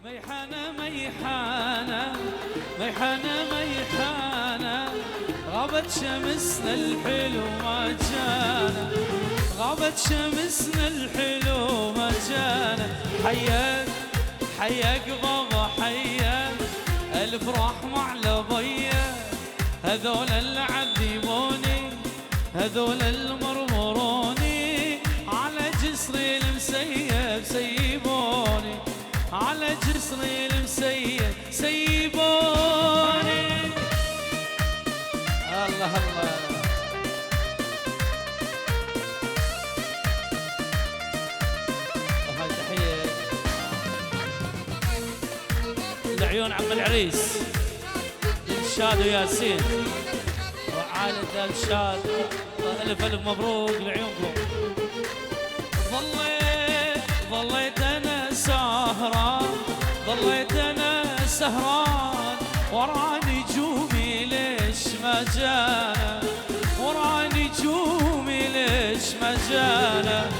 ميحانة ميحانة ميحانة ميحانة، غابت شمسنا الحلو ما جانا، غابت شمسنا الحلو ما جانا. حياك حياك بابا حياك، الافراح مع لبيا، هذول اللي عذبوني هذول المرمروني، على جسري المسيب سيبوني، على جسري المسيب سيبوني. الله الله. وهاي تحية لعيون عم العريس إرشاد وياسين وعائلة إرشاد، ألف ألف مبروك لعيونكم. ظليت أنا سهران، ظليت أنا سهران، ورا نجومي ليش ما جانا، ورا نجومي ليش ما جانا.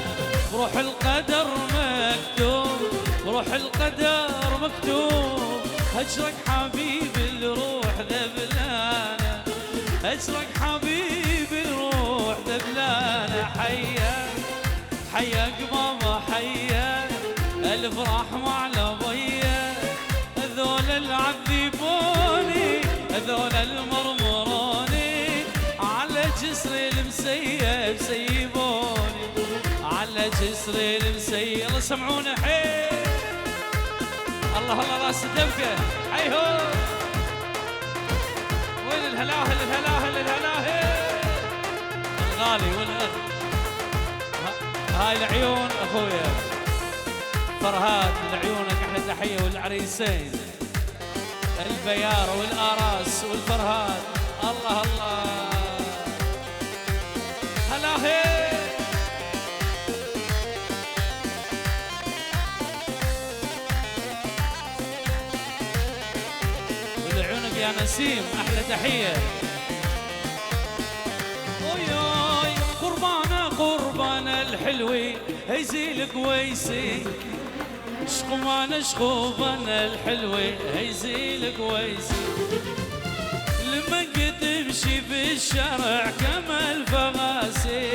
بروح القدر مكتوب، بروح القدر مكتوب، هجرك حبيبي الروح ذبلانة، هجرك حبيبي الروح ذبلانة. حياك حياك بابا حياك، الافراح مع لبيا، هذول اللي عذبوني هذول المرمروني، على جسري المسيب سيبوني، على جسري المسيب. يلا سمعونا حي الله الله راس الدبكة حيهو. وين الهلاهل الهلاهل الهلاهل الغالي والأخ. هاي العيون اخويا فرهاد لعيونك احلى تحيه، والعريسين البيار والاراس والفرهاد. الله الله هلا هي. ولعيونك يا نسيم احلى تحيه. اوي قربانه قربانه الحلوه هيزيلك ويسي، شقمانه شقوبانه الحلوه هيزيلك ويسي. لما قد تمشي بالشارع كما الفغاسي،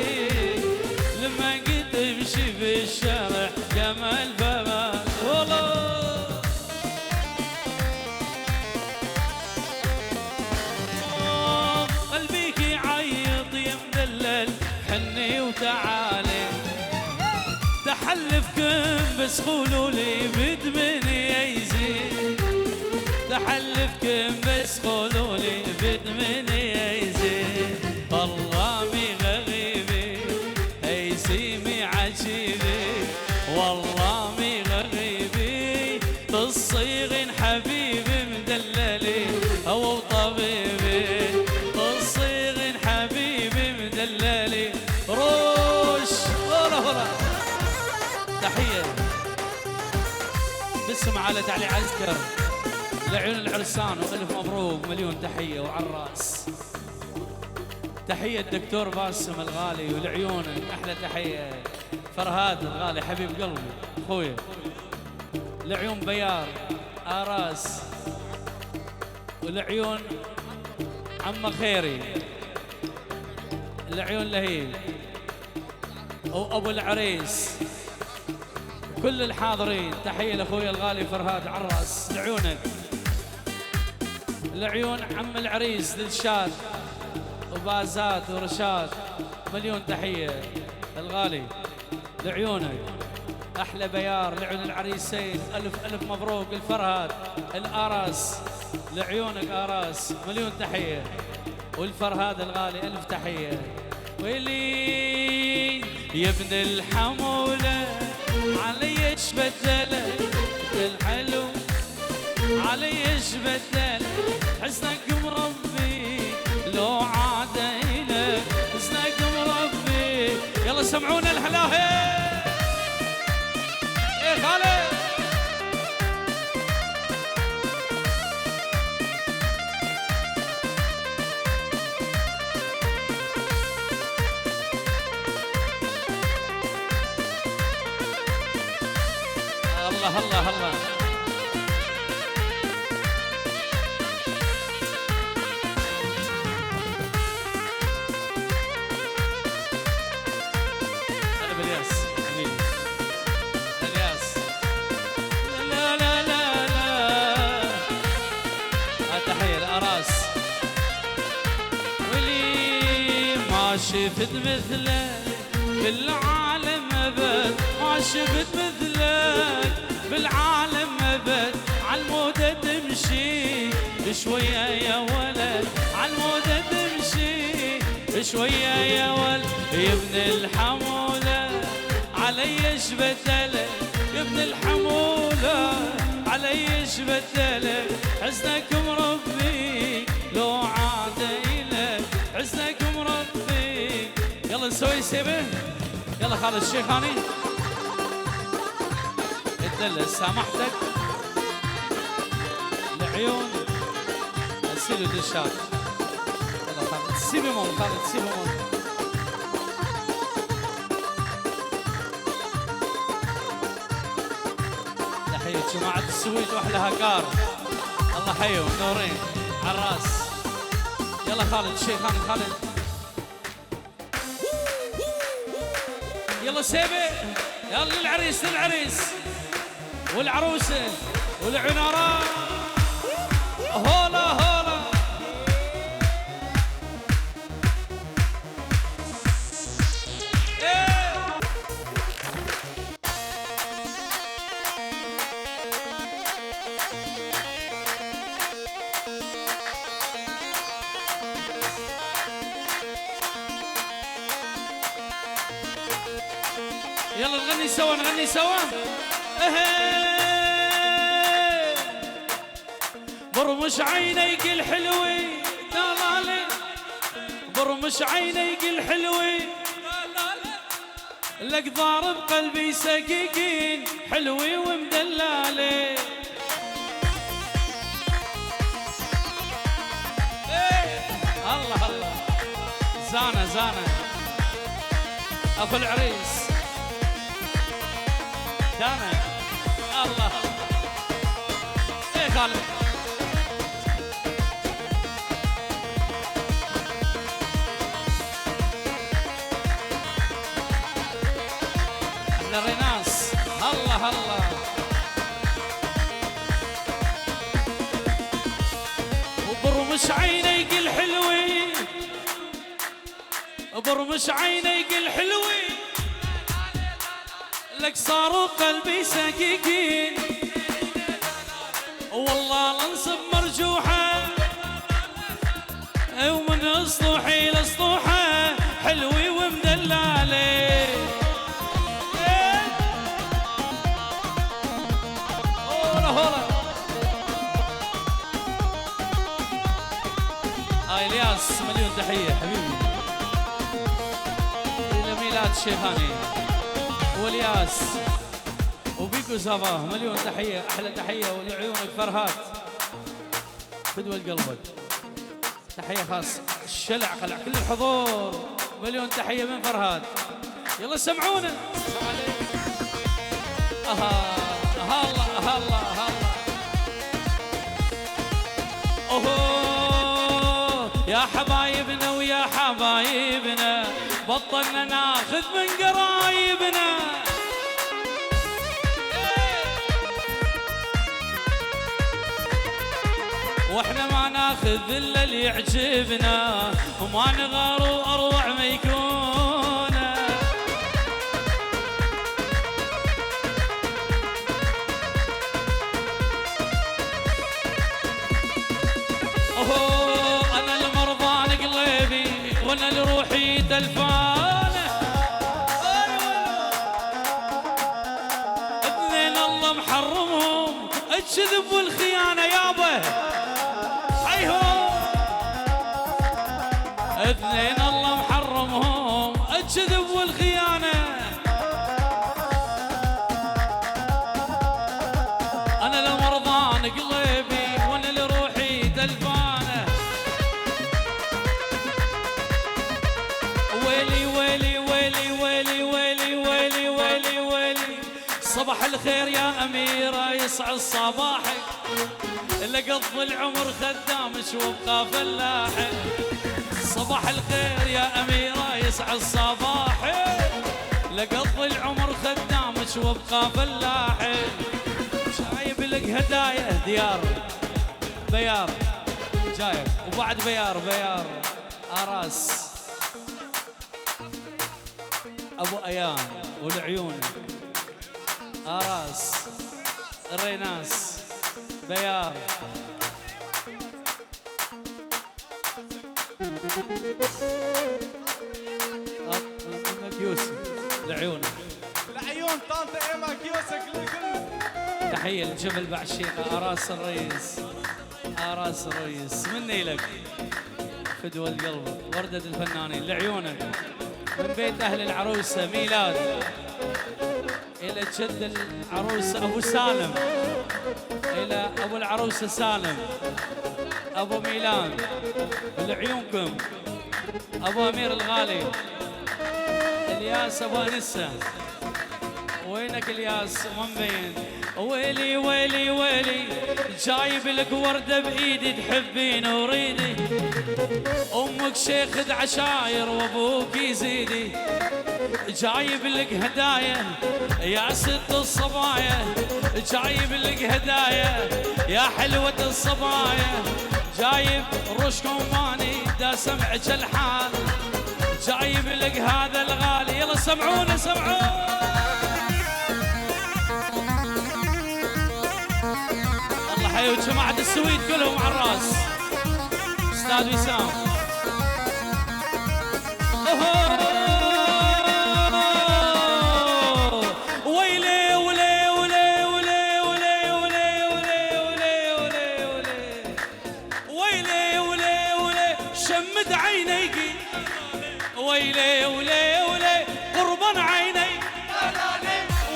لما قد تمشي بالشارع كما الفغاسي. والله قلبيك يعيط يا مدلل، حني وتعالي تحلفكم بس قولولي بدمني يزيد، تحلفكم بس قولولي بدمني يزيد. والله مي غريبي هيسيمي عجيبي، والله مي غريبي تصيغن حبيبي مدللي او طبيبي، تصيغن حبيبي مدللي روش. هلا تحية باسم على علي عسكر لعيون العرسان، والف مبروك مليون تحية وعلى الراس. تحية الدكتور باسم الغالي ولعيونك احلى تحية. فرهاد الغالي حبيب قلبي اخويا، لعيون بيار اراس، ولعيون عم خيري، لعيون لهيب وابو العريس، كل الحاضرين. تحية لاخويا الغالي فرهاد عراس لعيونك. لعيون عم العريس دلشاد وبازات ورشاد مليون تحية الغالي لعيونك احلى بيار. لعيون العريسين الف الف مبروك. الفرهاد الاراس لعيونك اراس مليون تحية، والفرهاد الغالي الف تحية. ويلي يا ابن الحمولة علي ايش بدلك الحلو، علي ايش بدلك حسنك مربي لو عادينك، حسنك مربي. يلا سمعونا الهلاهي ايه خالد. الله الله الله. شفت مثلك بالعالم ابد، ما شفت مثلك بالعالم ابد. عالمودة تمشي شوية يا ولد، عالمودة تمشي شوية يا ولد. يا ابن الحمولة علي ايش بدلك، يا ابن الحمولة علي ايش بدلك. حسنك مربي لو عاد إلك، حسنك مربي. يلا نسوي سيبه، يلا خالد الشيخاني اتدلس سامحتك. العيون السيلو دشات. يلا خالد سيبي مول، خالد سيبي مول. تحية جماعة السويد واحلى هكار، الله حيهم نورين على الراس. يلا خالد الشيخاني خالد. يلا سيبي، يلا للعريس للعريس والعروسة والعنارة. هولا هولا يلا نغني سوا نغني سوا. برمش عينيك الحلوة دلالي، برمش عينيك الحلوة لك ضارب قلبي سكيكين حلوة ومدلالة. الله الله زانة زانة أخو العريس دانا. الله ايه خالد احنا ريناس. الله الله وبرمش عينيك الحلوة، برمش عينيك الحلوة لك صاروا قلبي سكيكين، والله لنصب مرجوحة ومن اسطوحي لاسطوحة حلوة ومدلالة. هولا هولا الياس مليون تحية حبيبي إلى ميلاد الشيخاني والياس وبيكو صباح مليون تحية. أحلى تحية ولعيونك فرهات فدوى قلبك. تحية خاصة الشلع قلع كل الحضور مليون تحية من فرهات. يلا سمعونا. هلا هلا هلا اوه يا حبايبنا ويا حبايبنا بطلنا ناخذ من قرايبنا. واحنا ما ناخذ الا اللي يعجبنا وما نغار واروع ما يكون. اوه انا المرضان قلبي وانا لروحي تلفانه. اثنين الله محرمهم الكذب والخيانه يابا. حيهم اثنين الله محرمهم الكذب والخيانه. انا المرضان قلبي وانا لروحي تلفانه. ويلي ويلي ويلي ويلي ويلي ويلي ويلي ويلي. صباح الخير يا أميرة يسعد صباحك لقض العمر خدامك وابقى فلاحك. صباح الخير يا أميرة يسعد صباحك لقض العمر خدامك وابقى فلاحك. جايب لك هدايا ديار بيار جايب وبعد بيار بيار أراس ابو ايان والعيون اراس الريناس بيار يوسف العيون طنطا ايما كيوسك للكل. تحية لجبل بعشيقة اراس الريس اراس الريس مني لك فدوى القلب وردة الفنانين لعيونك من بيت اهل العروسة ميلاد الى جد العروسة ابو سالم الى ابو العروسة سالم ابو ميلان لعيونكم ابو امير الغالي الياس ابو انسه وينك الياس ما مبين ويلي ويلي ويلي جايب لك ورده بايدي تحبين وريدي امك شيخ عشاير وابوك يزيدي جايب لك هدايا يا ست الصبايا جايب لك هدايا يا حلوه الصبايا جايب رش كماني دا سمعك الحال جايب لك هذا الغالي يلا سمعونا سمعونا الله حيو جماعة السويد كلهم على الراس استاذ وسام ويلي ولي ولي ولي ولي ولي ولي ولي ويلي ولي ولي شمد عينيكي ويلي ولي ولي قربان عيني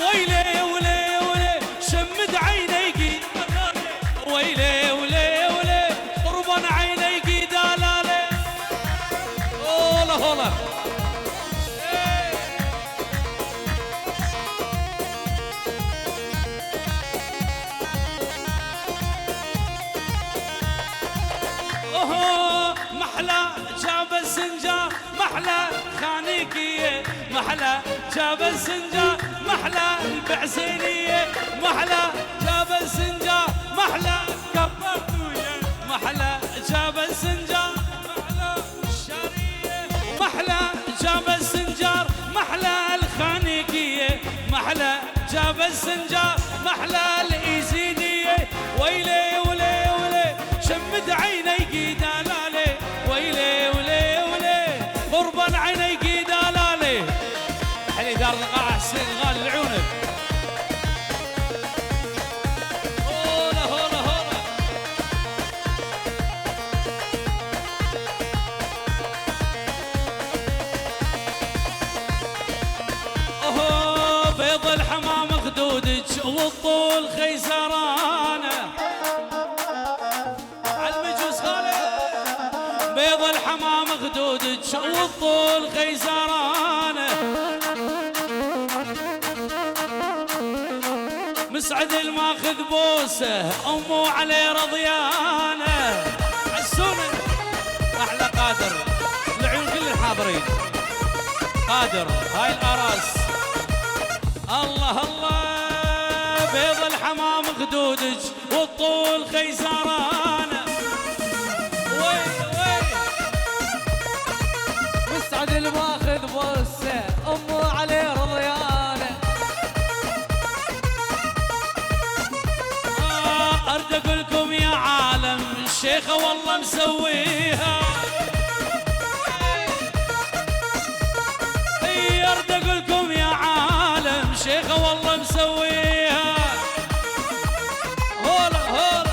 ويلي ولي ولي شمد عينيكي ويلي ولي ولي قربان عينيكي دلالي هولا هولا محلى جاب السنجار محلى خانيكية محلى جاب السنجار محلى البعسينية محلى جاب السنجار محلى كبرتوية محلى جاب السنجار محلى الشارية محلى جاب السنجار محلى الخانيكية محلى جاب السنجار محلى الإيزيدية ويلي ولي ولي شمد عينيكي دلالي ويلي ولي ولي قربان عينيكي دلالي حلي دار القاعة حسين غالي لعيونك هولا هولا هولا اوه بيض الحمام خدودك والطول خيزرانه بيض الحمام خدودك والطول خيزرانه مسعد الماخذ بوسه امه عليه رضيانه عسونا احلى قادر العيون كل الحاضرين قادر هاي الاراس الله الله بيض الحمام خدودك والطول خيزرانه مسعد الماخذ بوسه امه عليه رضيانه ارد اقول لكم يا عالم الشيخه والله مسويها ارد اقول لكم يا عالم شيخه والله مسويها هولا هولا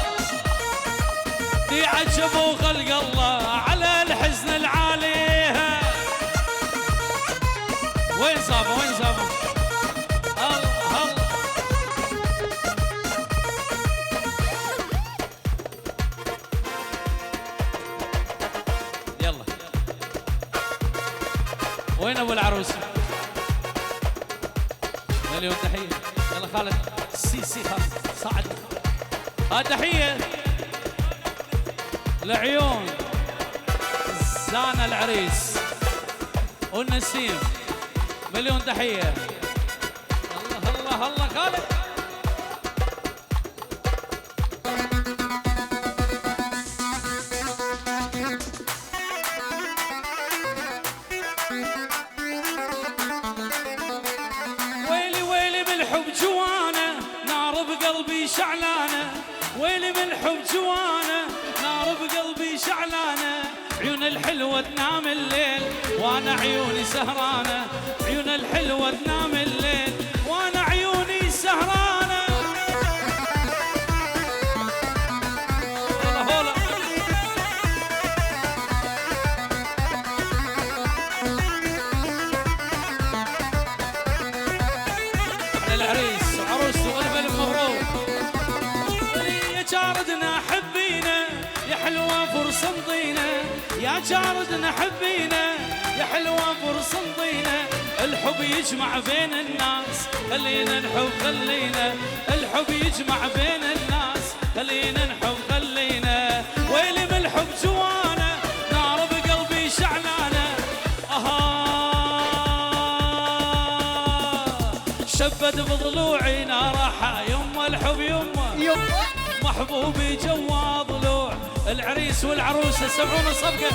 دي عجبوا خلق الله على الحزن العاليها وين صابه وين صابه الله الله يلا وين ابو العروسه مليون تحيه يلا خالد سي خالد صعد تحيه العيون زانا العريس والنسيم مليون تحية الله الله الله خالد شعلانة، ويلي من الحب جوانة، نار بقلبي شعلانة، عيون الحلوة تنام الليل وانا عيوني سهرانة، عيون الحلوة تنام الليل وانا عيوني سهرانة. هلا هلا على العريس وعروسته ألف ألف مبروك. يا جاردنا حبينا يا حلوة فرصة مضينا، يا جاردنا حبينا يا حلوة فرصة مضينا، الحب يجمع بين الناس خلينا نحب خلينا، الحب يجمع بين الناس خلينا نحب خلينا، ويلي من الحب جوانا نار بقلبي شعلانة، شبت بضلوعي نارها يما الحب يما محبوبي جوا ضلوع، العريس والعروسة سمعونا صفقة.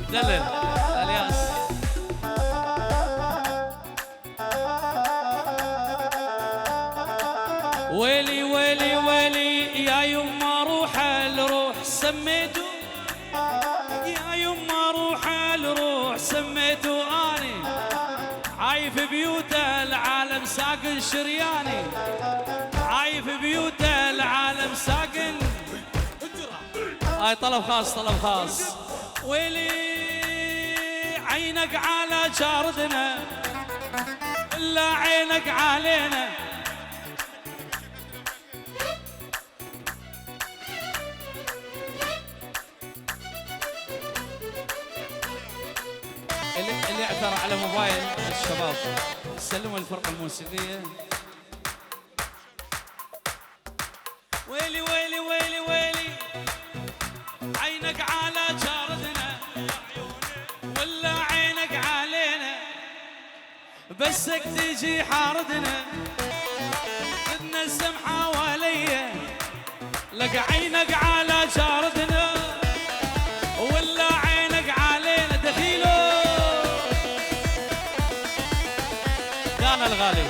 دلل الياس ويلي ويلي ويلي يا يما روح الروح سميتو، يا يما روح الروح سميتو اني، عايف بيوت العالم ساكن شرياني، عايف بيوت العالم ساكن. هاي طلب خاص طلب خاص. ويلي عينك على جاردنا لا عينك علينا، اللي اعثر على موبايل الشباب سلموا الفرقة الموسيقية. ويلي ويلي ويلي ويلي عينك على جاردنا ولا عينك علينا، بسك تجي حاردنا بدنا السم حواليا، لك عينك على جاردنا ولا عينك علينا، دخيلو كان الغالي.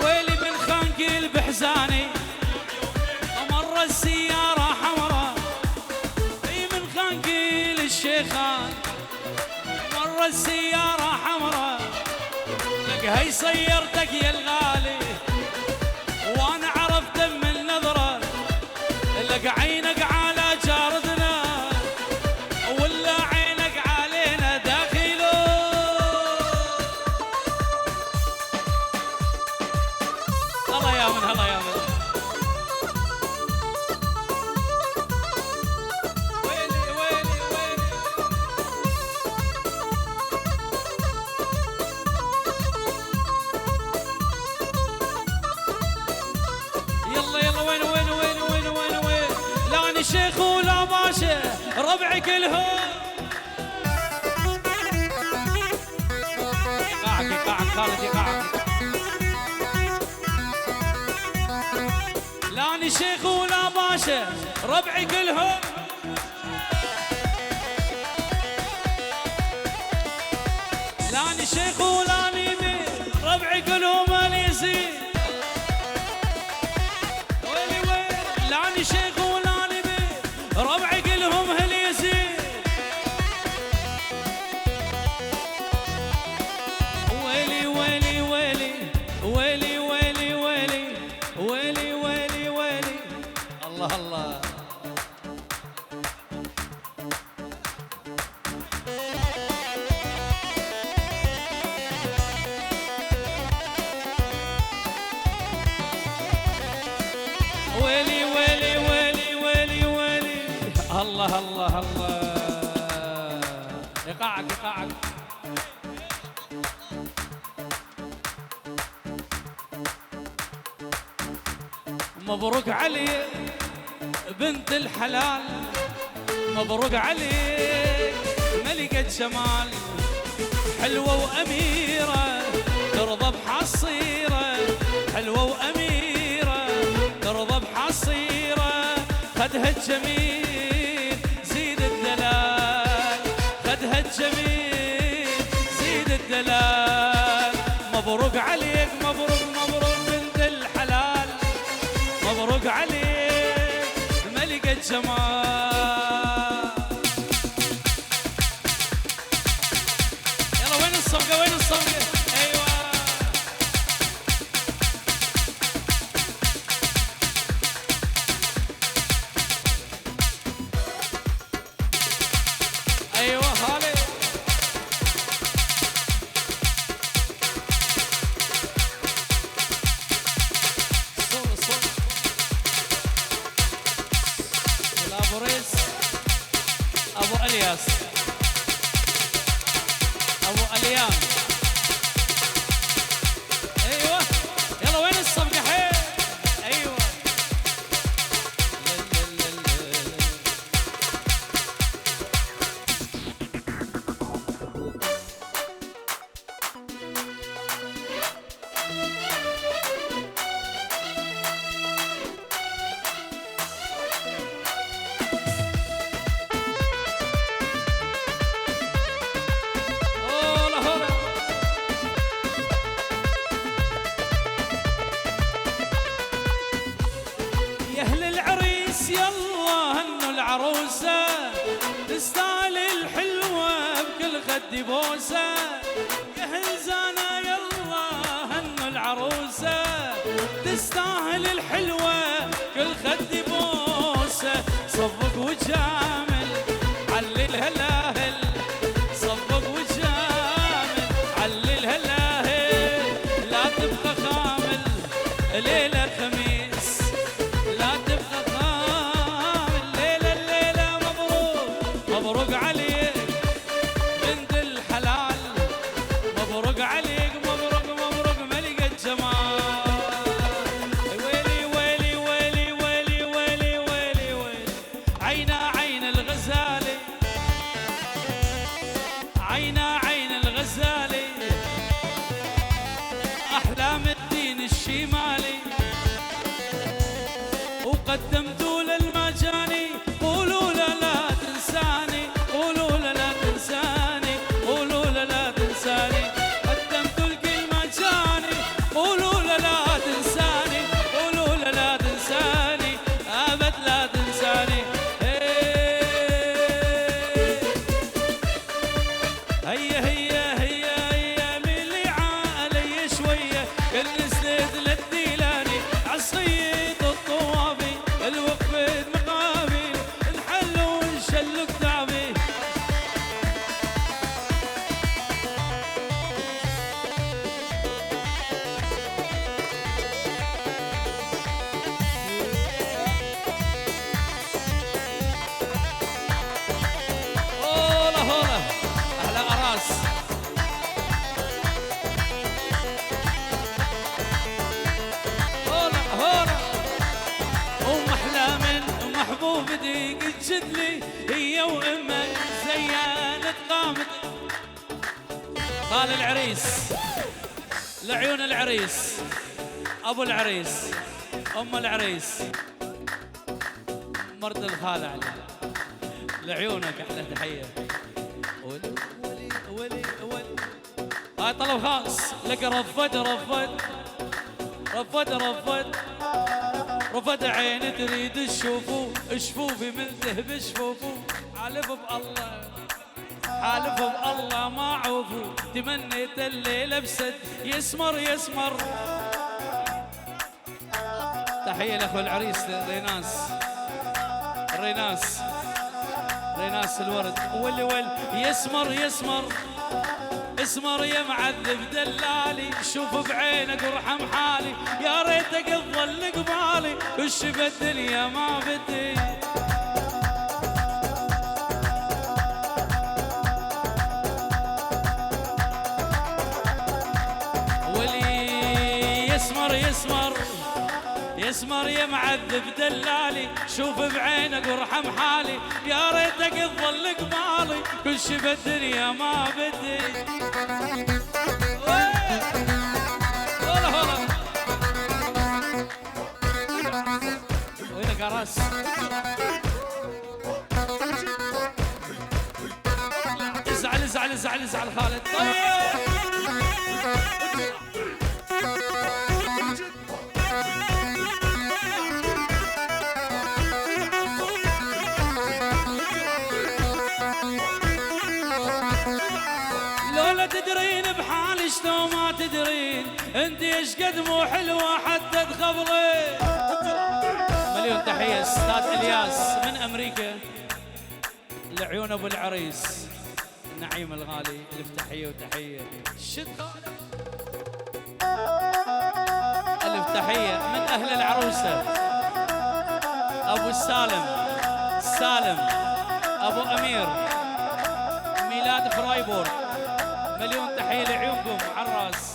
ويلي من خانقي بحزاني مر السيارة حمراء، اي من خانقي للشيخان مر السيارة حمراء، لك هي سيرتك يا الغالي وانا عرفت من نظرة، لك عينك على جاردنا ولا عينك علينا، داخلو الله يا من الله يا من. ويلي ويلي ويلي يلا يلا وين وين وين وين وين وين، لا انا شيخ ولا باشا ربعي كلهم يقعك يقعك خالد يقعك، لا انا شيخ ولا باشا ربعي كلهم، لا انا شيخ ولا نبي ربعي كلهم اليزيد، ويلي ويلي لا انا شيخ ولا نبي ربعي كلهم هاليزيد، ويلي ويلي ويلي ويلي ويلي ويلي ويلي ويلي ويلي الله الله. ويلي ويلي ويلي ويلي ويلي الله الله الله. يقعك يقعك مبروك علي بنت الحلال، مبروك عليك ملكة جمال، حلوة وأميرة ترضى بحصيرة، حلوة وأميرة ترضى بحصيرة. خدها الجميل زيد الدلال، خدها الجميل زيد الدلال. مبروك عليك مبروك مبروك بنت الحلال، مبروك عليك ملك الجمال. يلا وين الصفقة وين الصفقة؟ ايوه ايوه هالي. صوت صوت ابو ريس ابو الياس ابو اليان. ايوه يلا وين الصفقة حيل؟ ايوه هولا هولا. يا اهل العريس يلا هنوا العروسه، تستاهل الحلوه بكل خد بوسه. يا اهل زانا يلا هنوا العروسه، تستاهل الحلوه كل خد بوسه. صفق وجامل علي الهلاهل، صفق وجامل علي الهلاهل. لا تبقى خامل ليله خميس، لا تبقى خامل ليله الليله. مبروك مبروك عليك بنت الحلال، مبروك عليك مبروك مبروك ملك الجمال. ويلي ويلي ويلي ويلي ويلي ويلي ويلي. عينا عين الغزالي، عينا عين الغزالي، أحلام الدين الشمالي. وقدمتوا للمجاني قولوا لا لا تنساني، قولوا لا لا تنساني، قولوا لا لا تنساني. قدمتوا لكل مجاني قولوا لا لا تنساني، قولوا لا لا تنساني، أبد لا تنساني. هيا هيا هيا هيا من اللي علي شويه، كل سند للديلاني عصيد الطوافي، الوقفة مقامي نحل ونشل كتابي. هولا هولا احلى اراس. هولا هولا ام احلام ومحبوب ديق الجدلي، هي وامك زيانة قامت. خال العريس لعيون العريس، ابو العريس، ام العريس، مرت الخالة علي لعيونك احلى تحية. ولي ولي ولي ولي. هاي طلب خاص لك. رفد رفد رفد رفد رفد عيني تريد تشوفو، شفوفي من ذهب شفوفو. حالف بالله حالف بالله ما عوفو، تمنيت الليلة بسد يسمر يسمر. تحية لاخو العريس ريناس، ريناس ريناس الورد. ولي ولي يسمر يسمر اسمر يا معذب دلالي، شوف بعينك وارحم حالي، يا ريتك تظل قبالي، وش بالدنيا ما بدي. ولي يسمر يسمر يسمر يا معذب دلالي، شوف بعينك وارحم حالي، يا ريتك تظل قبالي، كل شي بالدنيا ما بدي. هلا هلا وينك كرس. ازعل ازعل ازعل ازعل خالد. لولا تدرين بحالي شلون ما تدرين انت ايش قد مو حلوه حتى تخبرين. مليون تحيه استاذ الياس من امريكا لعيون ابو العريس النعيم الغالي. الف تحيه وتحيه. شد الف تحيه من اهل العروسه ابو سالم ابو امير ميلاد فرايبورغ. مليون تحيه لعيونكم على الراس.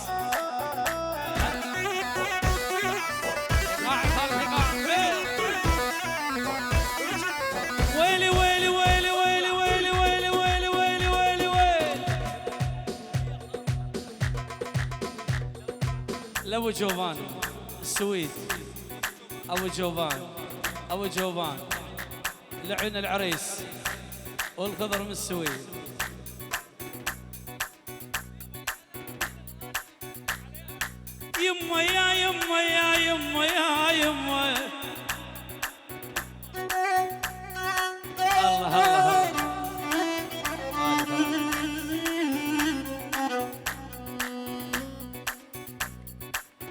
ويلي ويلي ويلي ويلي ويلي ويلي ويلي ويلي ويلي ويلي لابو جوفان السويد. ابو جوفان لعين العريس والخضر من السويد. يما يا يما يا يما يا يما الله الله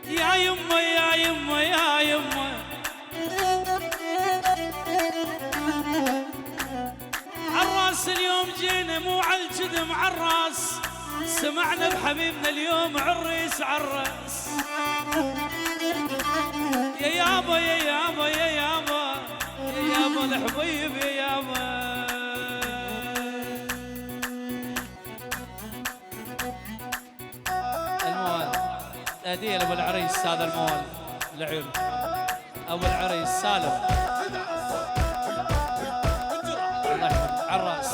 يا يما يا يما يا يما عالراس اليوم جينا مو عالجدم عالراس. سمعنا بحبيبنا اليوم عريس عالراس. يا يابا يا يابا يا يابا يا يابا الحبيب يا يابا. الموال هديه لابو العريس هذا الموال لعيون ابو العريس سالم الله يحفظه عالراس.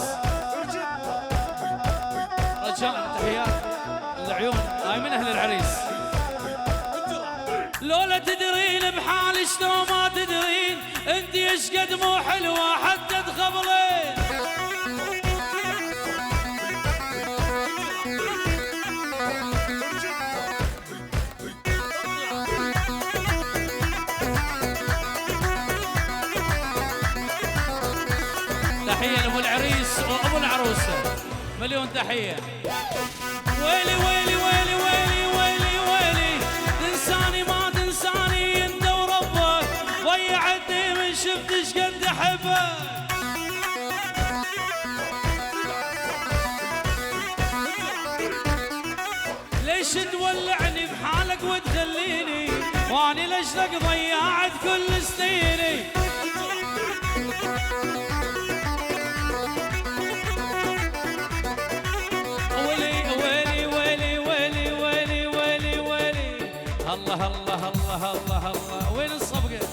رجاء تحيات العيون هاي من اهل العريس. لولا تدرين بحالي شلون ما تدرين انت ايش قد مو حلوه حتى تخبرين. تحيه لابو العريس وابو العروسه. مليون تحيه. ويلي ويلي ويلي ويلي ويلي ويلي تنساني ما تنساني انت وربك. ضيعتني من شفتش قد احبك. ليش تولعني بحالك وتخليني واني لجلك ضيعت كل سنيني. الله الله الله الله الله. وين الصفقة؟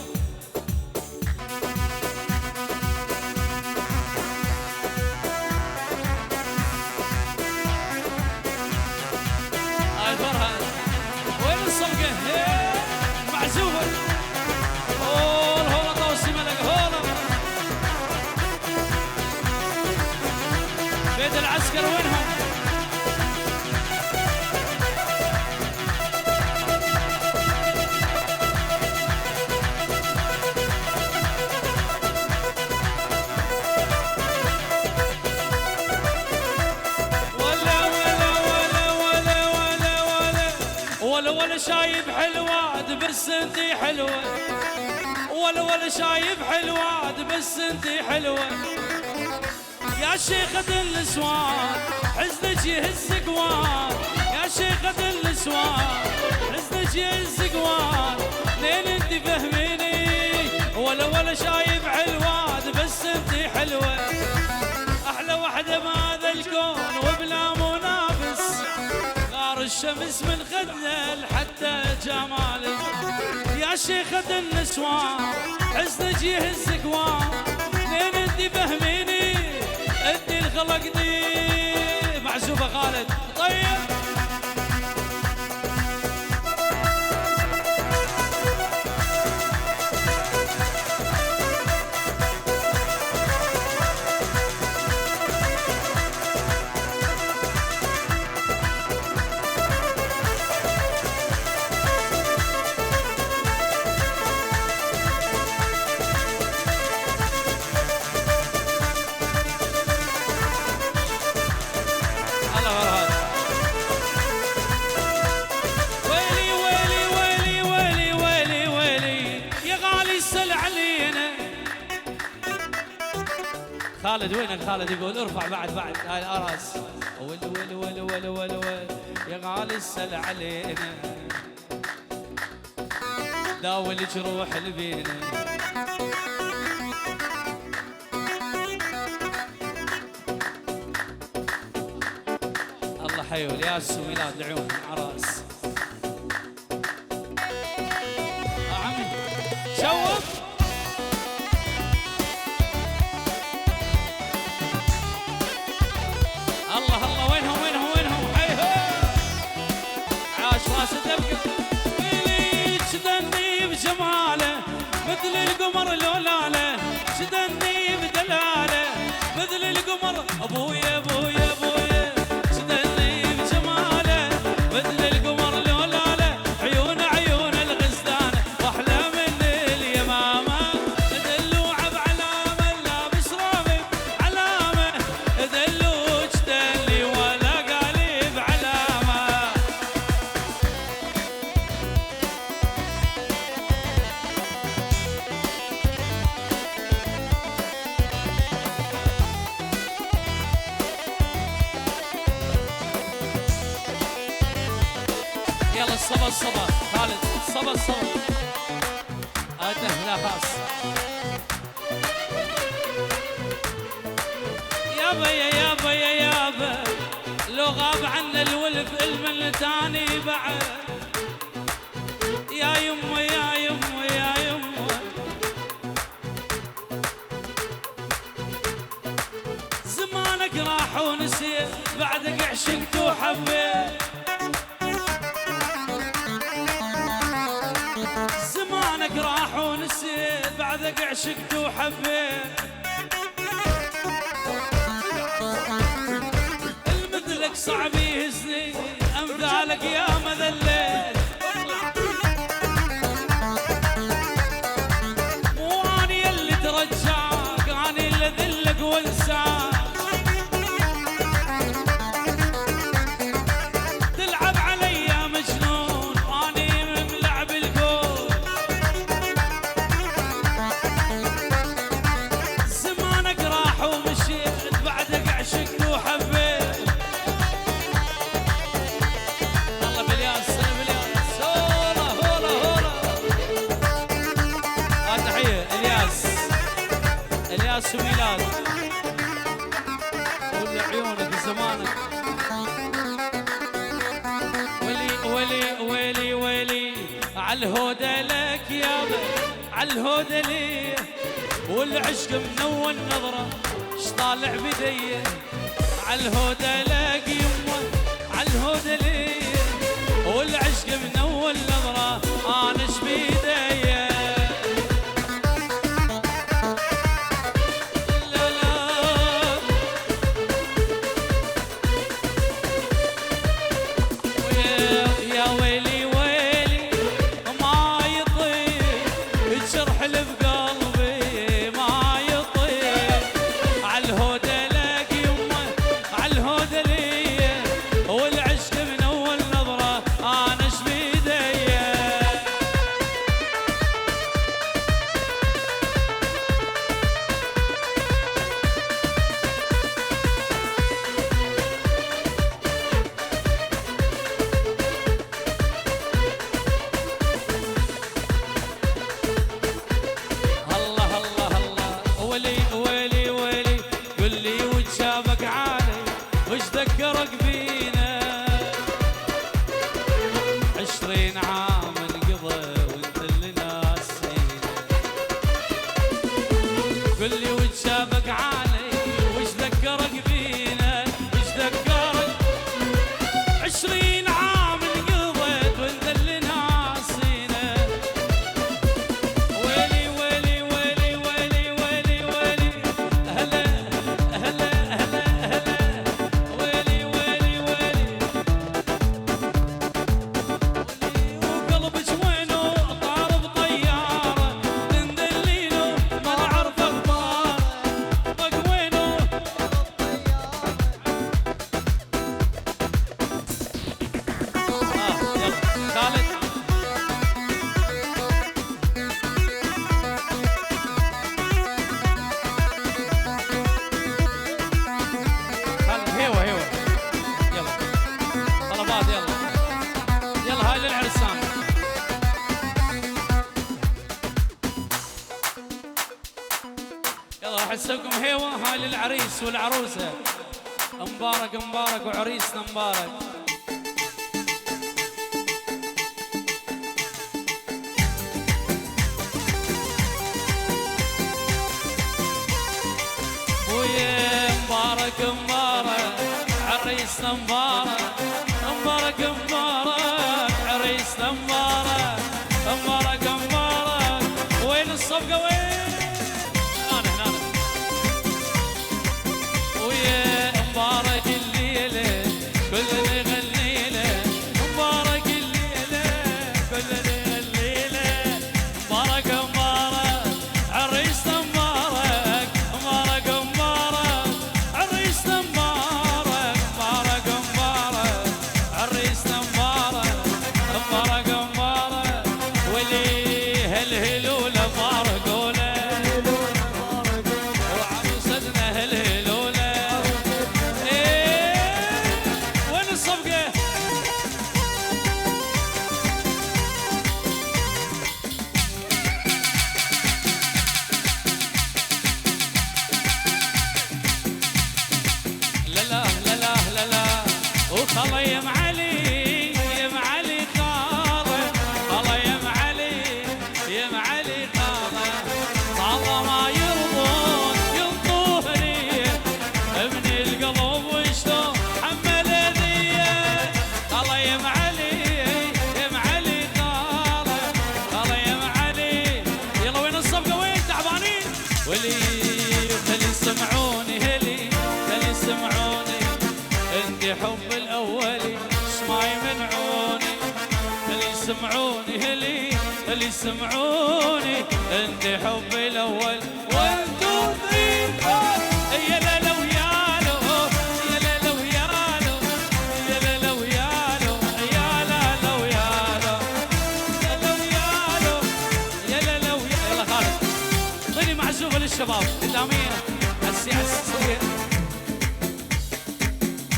هاي فرهد. وين الصفقة؟ معزوفة. هولا طوسي ملك هولا. بيت العسكر وينهم؟ ولا شايب حلوة بس انتي حلوة. ولا شايب حلوة بس انتي حلوة. يا شيخة النسوان حزنك يهز قوان. يا شيخة النسوان حزنك يهز قوان. لين انتي فهميني. ولا شايب حلوة بس انتي حلوة. احلى وحدة بهذا الكون وبلا منافس. الشمس من خدنا حتى جمالك. يا شيخة النسوان حزنك يهز قوان. لين انتي فهميني انتي اللي خلقني. معزوفة خالد طيب. خالد وينك خالد؟ يقول ارفع بعد هاي الأراس. ول ول ول ول ول ول يا غالي السل علينا، داوي الجروح اللي بينا. الله حيو الياس وميلاد العيون عراس. عمي شوف الله الله وينهم حيهم عاش راس الدبكة. ويلي شدني بجماله مثل القمر لولاله، شدني بدلاله مثل القمر. ابويا ابويا ابويا شدني بجماله مثل القمر لولاله، عيون الغزلانه واحلى من اليمامه، دلوعه بعلامه لابس رامي علامه، دلوع شدني ولا قالب علامه. يلا الصبا خالد الصبا لا خاص. يابا لو غاب عنا الولف المن تاني بعد. يا يمه زمانك راح ونسيت، بعدك عشقت وحبيت. زمانك راح ونسيت، بعدك عشقت وحبيت. المثلك صعب يهزني، امثالك يا مذلت. مو اني اللي ترجاك، اني اللي اذلك وانساك. تلعب علي يا مجنون واني من لعب الكون. زمانك راح ومشيت، بعدك عشقت وحبيت. الله بالياس هولا تحية الياس وميلاد ولعيونك زمانك. ويلي عالهودة لك يابا، عالهودة لي والعشق منول نظرة شطالع بديه. عالهودة لك يمه، عالهودة لي والعشق منول نظرة انا شبيديه. ذكرك بينا 20 عام انقضى وانت اللي ناسينا. قل لي وش شافك علي، وش ذكرك بينا، وش ذكرك 20 عام انقضيت وانت اللي ناسينا. ويلي ويلي ويلي ويلي ويلي ويلي هلا هلا هلا هلا ويلي ويلي ويلي وقلبك وينه طار بطيارة تندليله ما نعرف اخبار. الله يحسبكم هيوة هاي للعريس والعروسة. مبارك مبارك وعريسنا مبارك. ويا مبارك مبارك عريسنا مبارك. مبارك مبارك عريسنا مبارك. مبارك مبارك. وين الصفقة وين؟ هنا ويا مبارك الليلة كلنا نغني له. مبارك الليلة كلنا نغني له. مبارك مبارك عريسنا مبارك. مبارك مبارك عريسنا مبارك. مبارك مبارك عريسنا مبارك. مبارك مبارك ولي هالهلولة مباركولة وعروستنا هالهلولة. ايه وين الصفقة؟ لا لا لا لا لا لا وخلا يا معلي يا معلي خاله. خلا يا معلي يا معلي خاله. خاله ما يرضون ينطوني من القلب وشلون حمل اذيه. خلا يا معلي يا معلي خاله. خلا يا معلي. يلا وين الصفقة وين تعبانين؟ ولي خلي يسمعوني هلي خلي يسمعوني انت حب الاولي ما يمنعوني. خلي يسمعوني هلي خلي يسمعوني انت حب الاول. 1 2 3 يا لا لو يالو يا لا لو يالو يا لا لو يالو يا لا لو يالو يا لو يالو يا لا لو يلا خالد طيني معزوفه للشباب قداميه السياسيه.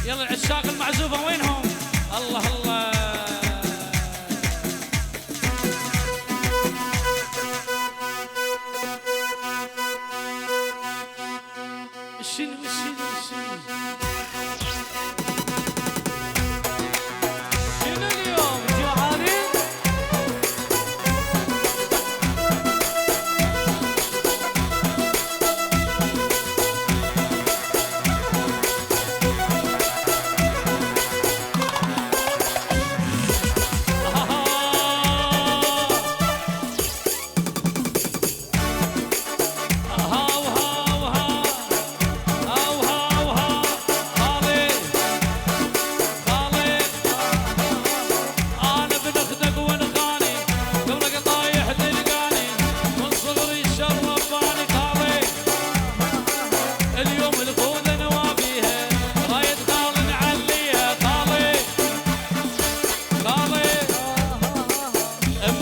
يلا العشاق المعزوفه وينهم؟ الله الله. شنو شنو شنو شنو اليوم جوعانين؟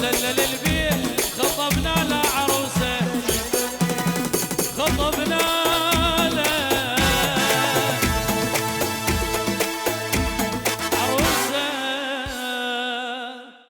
لا لا